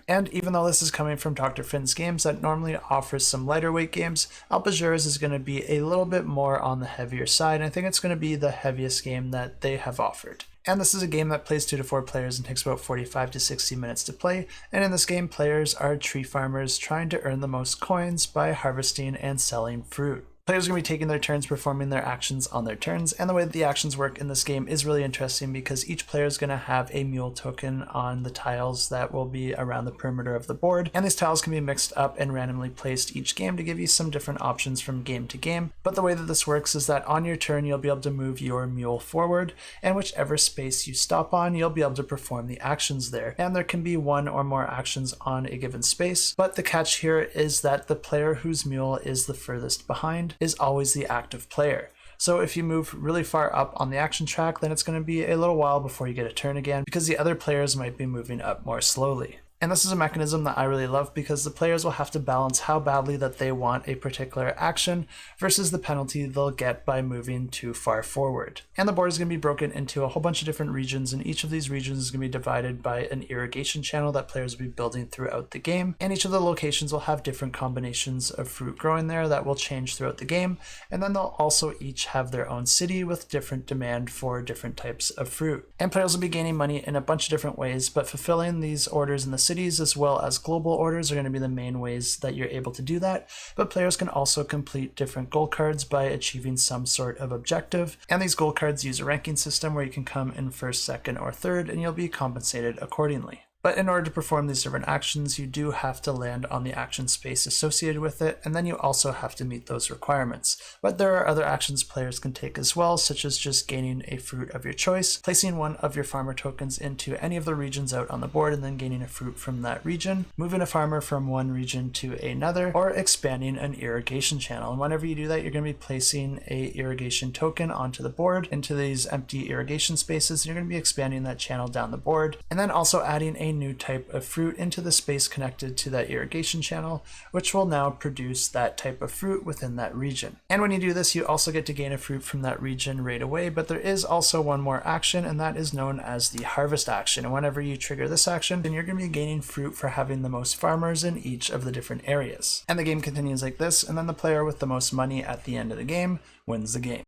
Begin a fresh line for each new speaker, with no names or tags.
And even though this is coming from Dr. Finn's games that normally offers some lighter weight games, Alpujarras is going to be a little bit more on the heavier side, and I think it's going to be the heaviest game that they have offered. And this is a game that plays 2 to 4 players and takes about 45 to 60 minutes to play, and in this game players are tree farmers trying to earn the most coins by harvesting and selling fruit. Players are going to be taking their turns performing their actions on their turns, and the way that the actions work in this game is really interesting because each player is going to have a mule token on the tiles that will be around the perimeter of the board, and these tiles can be mixed up and randomly placed each game to give you some different options from game to game. But the way that this works is that on your turn you'll be able to move your mule forward, and whichever space you stop on you'll be able to perform the actions there, and there can be 1 or more actions on a given space. But the catch here is that the player whose mule is the furthest behind is always the active player. So if you move really far up on the action track, then it's going to be a little while before you get a turn again because the other players might be moving up more slowly. And this is a mechanism that I really love because the players will have to balance how badly that they want a particular action versus the penalty they'll get by moving too far forward. And the board is going to be broken into a whole bunch of different regions, and each of these regions is going to be divided by an irrigation channel that players will be building throughout the game. And each of the locations will have different combinations of fruit growing there that will change throughout the game. And then they'll also each have their own city with different demand for different types of fruit. And players will be gaining money in a bunch of different ways, but fulfilling these orders in the cities as well as global orders are going to be the main ways that you're able to do that, but players can also complete different goal cards by achieving some sort of objective, and these goal cards use a ranking system where you can come in first, second, or third, and you'll be compensated accordingly. But in order to perform these different actions, you do have to land on the action space associated with it, and then you also have to meet those requirements. But there are other actions players can take as well, such as just gaining a fruit of your choice, placing 1 of your farmer tokens into any of the regions out on the board and then gaining a fruit from that region, moving a farmer from one region to another, or expanding an irrigation channel. And whenever you do that, you're going to be placing a irrigation token onto the board into these empty irrigation spaces, and you're going to be expanding that channel down the board, and then also adding a new type of fruit into the space connected to that irrigation channel, which will now produce that type of fruit within that region. And when you do this, you also get to gain a fruit from that region right away, but there is also one more action, and that is known as the harvest action. And whenever you trigger this action, then you're going to be gaining fruit for having the most farmers in each of the different areas. And the game continues like this, and then the player with the most money at the end of the game wins the game.